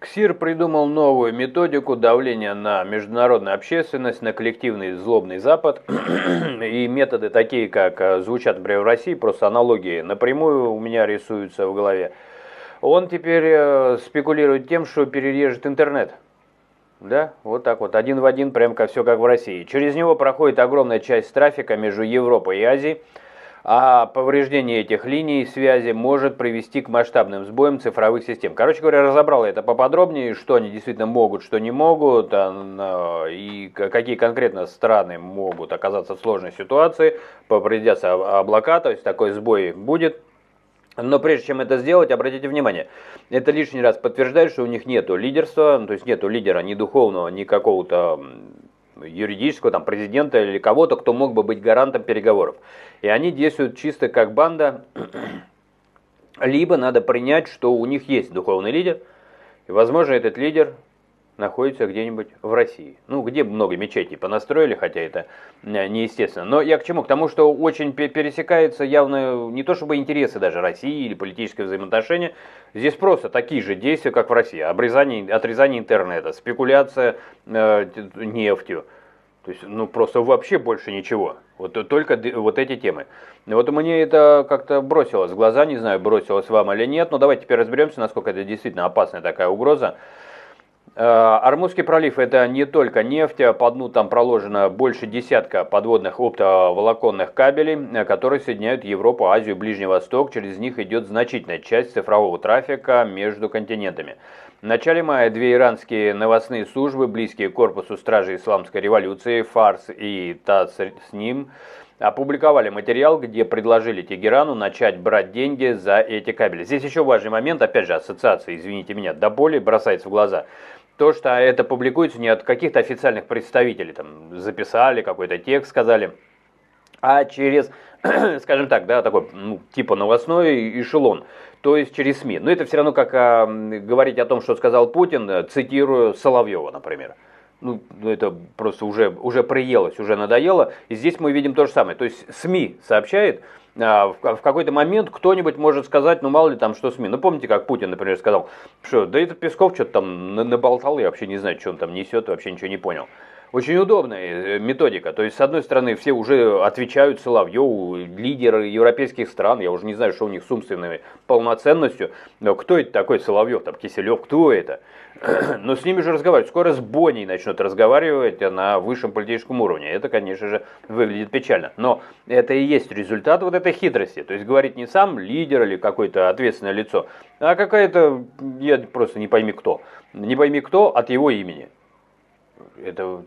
КСИР придумал новую методику давления на международную общественность, на коллективный злобный Запад. И методы такие, как звучат, например, в России, просто аналогии напрямую у меня рисуются в голове. Он теперь спекулирует тем, что перережет интернет. Да, вот так вот, один в один, прям как все как в России. Через него проходит огромная часть трафика между Европой и Азией, а повреждение этих линий связи может привести к масштабным сбоям цифровых систем. Короче говоря, разобрал я это поподробнее, что они действительно могут, что не могут, и какие конкретно страны могут оказаться в сложной ситуации, повредятся облака, то есть такой сбой будет. Но прежде чем это сделать, обратите внимание, это лишний раз подтверждает, что у них нету лидерства, то есть нету лидера ни духовного, ни какого-то юридического, там, президента или кого-то, кто мог бы быть гарантом переговоров. И они действуют чисто как банда, либо надо принять, что у них есть духовный лидер, и, возможно, этот лидер находится где-нибудь в России. Ну, где много мечетей понастроили, хотя это неестественно. Но я к чему? К тому, что очень пересекаются явно не то чтобы интересы даже России или политическое взаимоотношения. Здесь просто такие же действия, как в России. Отрезание интернета, спекуляция нефтью. То есть, ну, просто вообще больше ничего. Вот только вот эти темы. Вот мне это как-то бросилось в глаза, не знаю, бросилось вам или нет, но давайте теперь разберемся, насколько это действительно опасная такая угроза. Ормузский пролив — это не только нефть, по дну там проложено больше десятка подводных оптоволоконных кабелей, которые соединяют Европу, Азию, Ближний Восток. Через них идет значительная часть цифрового трафика между континентами. В начале мая две иранские новостные службы, близкие к корпусу стражей исламской революции, Фарс и Тасним, опубликовали материал, где предложили Тегерану начать брать деньги за эти кабели. Здесь еще важный момент, опять же, ассоциация, извините меня, до боли бросается в глаза. То, что это публикуется не от каких-то официальных представителей, там записали какой-то текст, сказали, а через, скажем так, да, такой, ну, типа новостной эшелон, то есть через СМИ. Но это все равно как говорить о том, что сказал Путин, цитирую Соловьева, например. Ну, это просто уже приелось, уже надоело. И здесь мы видим то же самое. То есть СМИ сообщает, в какой-то момент кто-нибудь может сказать, ну мало ли там что СМИ. Ну помните, как Путин, например, сказал, что да этот Песков что-то там наболтал, я вообще не знаю, что он там несет, вообще ничего не понял. Очень удобная методика. То есть, с одной стороны, все уже отвечают Соловьеву, лидеры европейских стран, я уже не знаю, что у них с умственной полноценностью, но кто это такой Соловьев, там Киселев, кто это? Но с ними же разговаривают. Скоро с Бонней начнут разговаривать на высшем политическом уровне. Это, конечно же, выглядит печально. Но это и есть результат вот этой хитрости. То есть, говорить не сам лидер или какое-то ответственное лицо, а какая-то, я просто не пойми кто. Не пойми кто от его имени. Это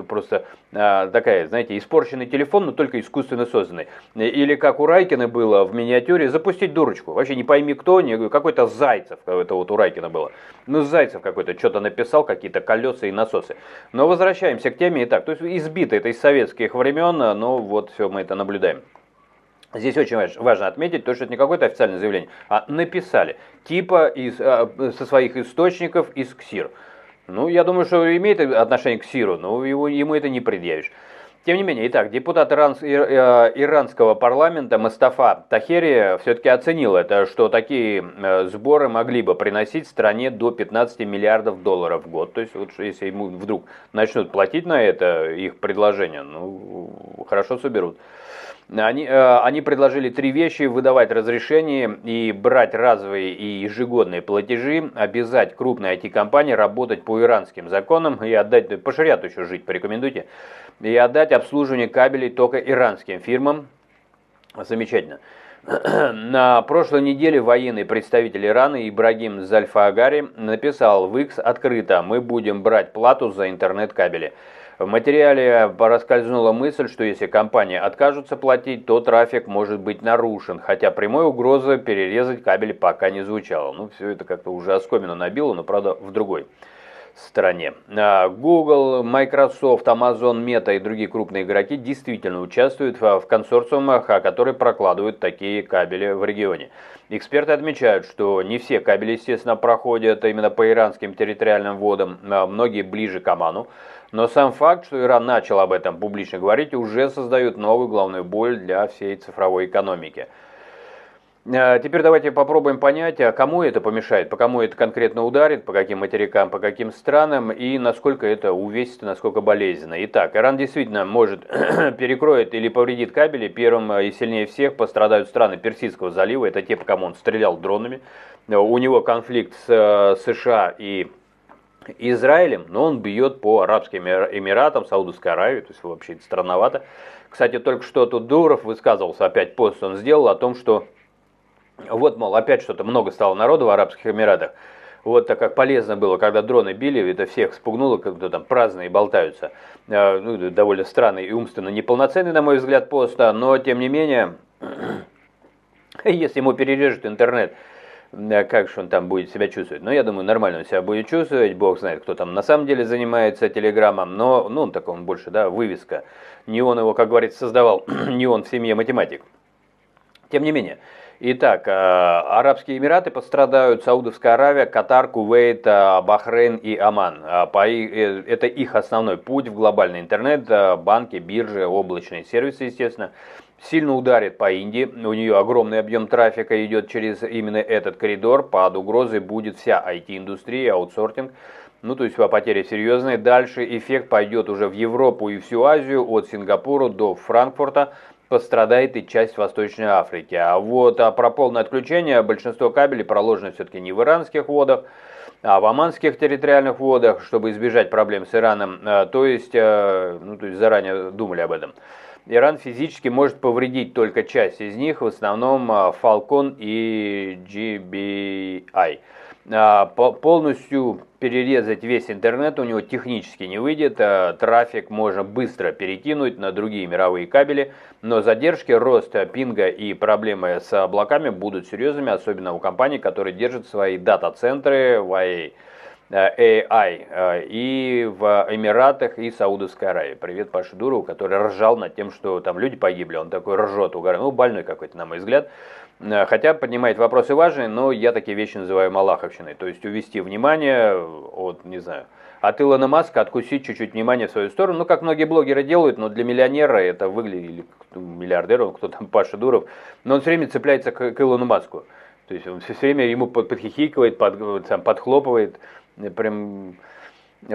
просто такая, знаете, испорченный телефон, но только искусственно созданный. Или как у Райкина было в миниатюре, запустить дурочку. Вообще не пойми кто, какой-то Зайцев, это вот у Райкина было. Ну, Зайцев какой-то что-то написал, какие-то колеса и насосы. Но возвращаемся к теме. Итак, то есть избито это из советских времен, но вот все мы это наблюдаем. Здесь очень важно отметить, то, что это не какое-то официальное заявление, а написали, типа со своих источников из КСИР. Ну, я думаю, что имеет отношение к СИРу, но ему это не предъявишь. Тем не менее, итак, депутат иранского парламента Мустафа Тахери все-таки оценил это, что такие сборы могли бы приносить стране до 15 миллиардов долларов в год. То есть, вот, если ему вдруг начнут платить на это их предложение, ну, хорошо соберут. Они предложили три вещи: выдавать разрешения и брать разовые и ежегодные платежи, обязать крупные IT-компании работать по иранским законам и отдать, по шариату еще жить порекомендуйте, и отдать обслуживание кабелей только иранским фирмам. Замечательно. На прошлой неделе военный представитель Ирана Ибрагим Зальфаагари написал в X открыто: «Мы будем брать плату за интернет-кабели». В материале проскользнула мысль, что если компании откажутся платить, то трафик может быть нарушен, хотя прямой угрозы перерезать кабель пока не звучало. Ну, все это как-то уже оскомину набило, но, правда, в другой стране. Google, Microsoft, Amazon, Meta и другие крупные игроки действительно участвуют в консорциумах, которые прокладывают такие кабели в регионе. Эксперты отмечают, что не все кабели, естественно, проходят именно по иранским территориальным водам, многие ближе к Оману. Но сам факт, что Иран начал об этом публично говорить, уже создает новую головную боль для всей цифровой экономики. Теперь давайте попробуем понять, кому это помешает, по кому это конкретно ударит, по каким материкам, по каким странам и насколько это увесисто, насколько болезненно. Итак, Иран действительно может перекроет или повредит кабели. Первым и сильнее всех пострадают страны Персидского залива. Это те, по кому он стрелял дронами. У него конфликт с США и Израилем, но он бьет по Арабским Эмиратам, Саудовской Аравии, то есть вообще это странновато. Кстати, только что тут Дуров высказывался, опять пост он сделал о том, что вот, мол, опять что-то много стало народу в Арабских Эмиратах. Вот так как полезно было, когда дроны били, это всех спугнуло, когда там праздные болтаются. Ну, довольно странный и умственно неполноценный, на мой взгляд, пост, но тем не менее, если ему перережут интернет, как же он там будет себя чувствовать? Ну, я думаю, нормально он себя будет чувствовать, бог знает, кто там на самом деле занимается телеграммом, но, ну, он такой, он больше, да, вывеска. Не он его, как говорится, создавал, не он в семье математик. Тем не менее. Итак, Арабские Эмираты пострадают, Саудовская Аравия, Катар, Кувейт, Бахрейн и Оман. Это их основной путь в глобальный интернет, банки, биржи, облачные сервисы, естественно. Сильно ударит по Индии, у нее огромный объем трафика идет через именно этот коридор, под угрозой будет вся IT-индустрия, аутсортинг. Ну, то есть потери серьезные. Дальше эффект пойдет уже в Европу и всю Азию, от Сингапура до Франкфурта. Пострадает и часть Восточной Африки. А вот про полное отключение большинство кабелей проложено все-таки не в иранских водах, а в оманских территориальных водах, чтобы избежать проблем с Ираном. То есть заранее думали об этом. Иран физически может повредить только часть из них, в основном Falcon и GBI. Полностью перерезать весь интернет у него технически не выйдет, трафик можно быстро перекинуть на другие мировые кабели, но задержки, рост пинга и проблемы с облаками будут серьезными, особенно у компаний, которые держат свои дата-центры в AI и в Эмиратах и Саудовской Аравии. Привет Паше Дурову, который ржал над тем, что там люди погибли, он такой ржет, угорает, ну больной какой-то, на мой взгляд. Хотя поднимает вопросы важные, но я такие вещи называю малаховщиной. То есть увести внимание от, не знаю, от Илона Маска, откусить чуть-чуть внимание в свою сторону. Ну, как многие блогеры делают, но для миллионера это выглядит, или миллиардера, кто там, Паша Дуров, но он все время цепляется к Илону Маску. То есть он все время ему подхихикивает, подхлопывает, прям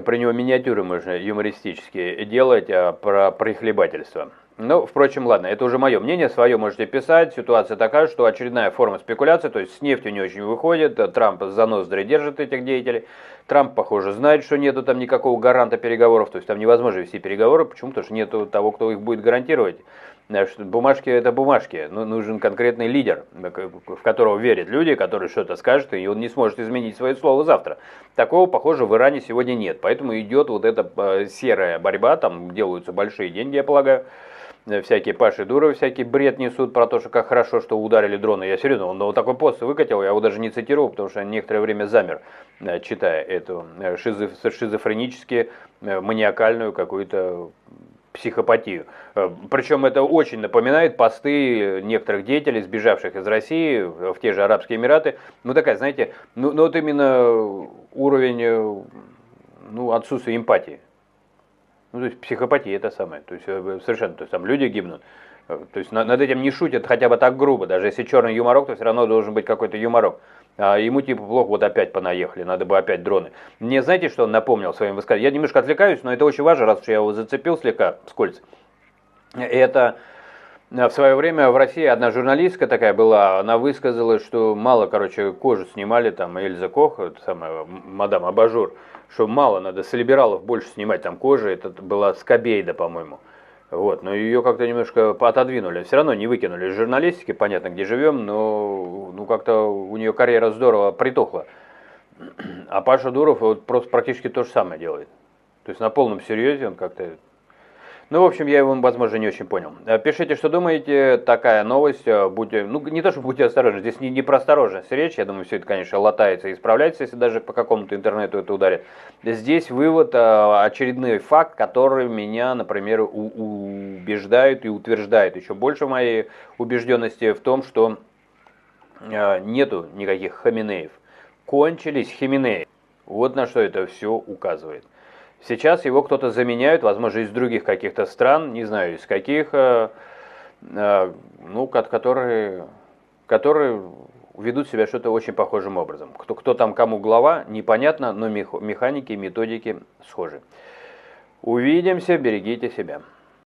про него миниатюры можно юмористические делать про прихлебательство. Ну, впрочем, ладно, это уже мое мнение, свое можете писать. Ситуация такая, что очередная форма спекуляции, то есть с нефтью не очень выходит, Трамп за ноздри держит этих деятелей. Трамп, похоже, знает, что нету там никакого гаранта переговоров, то есть там невозможно вести переговоры. Почему? Потому что нету того, кто их будет гарантировать. Бумажки это бумажки, нужен конкретный лидер, в которого верят люди, который что-то скажет, и он не сможет изменить свое слово завтра. Такого, похоже, в Иране сегодня нет, поэтому идет вот эта серая борьба, там делаются большие деньги, я полагаю. Всякие Паши Дуровы, всякий бред несут про то, что как хорошо, что ударили дроны. Я серьезно, он вот такой пост выкатил, я его даже не цитировал, потому что некоторое время замер, читая эту шизофренически маниакальную какую-то психопатию. Причем это очень напоминает посты некоторых деятелей, сбежавших из России в те же Арабские Эмираты. Ну такая, знаете, ну вот именно уровень отсутствия эмпатии. Ну, то есть психопатия это самое, то есть совершенно, то есть там люди гибнут, то есть над этим не шутят хотя бы так грубо, даже если черный юморок, то все равно должен быть какой-то юморок. А ему типа плохо, вот опять понаехали, надо бы опять дроны. Мне знаете, что он напомнил своим высказыванием? Я немножко отвлекаюсь, но это очень важно, раз уж я его зацепил слегка вскользь. Это в свое время в России одна журналистка такая была, она высказалась, что мало, короче, кожу снимали, там Эльза Кох, самая мадам Абажур, что мало, надо с либералов больше снимать там кожи, это была Скобейда, по-моему. Вот, но ее как-то немножко отодвинули, все равно не выкинули из журналистики, понятно, где живем, но как-то у нее карьера здорово притухла. А Паша Дуров вот просто практически то же самое делает. То есть на полном серьезе он как-то... Ну, в общем, я его, возможно, не очень понял. Пишите, что думаете, такая новость, будьте, не то, что будьте осторожны, здесь не про осторожность речь, я думаю, все это, конечно, латается и исправляется, если даже по какому-то интернету это ударит. Здесь вывод, очередной факт, который меня, например, убеждает и утверждает еще больше моей убежденности в том, что нету никаких Хаминеев. Кончились Хименеи. Вот на что это все указывает. Сейчас его кто-то заменяет, возможно, из других каких-то стран, не знаю из каких, которые которые ведут себя что-то очень похожим образом. Кто там кому глава, непонятно, но механики, методики схожи. Увидимся, берегите себя.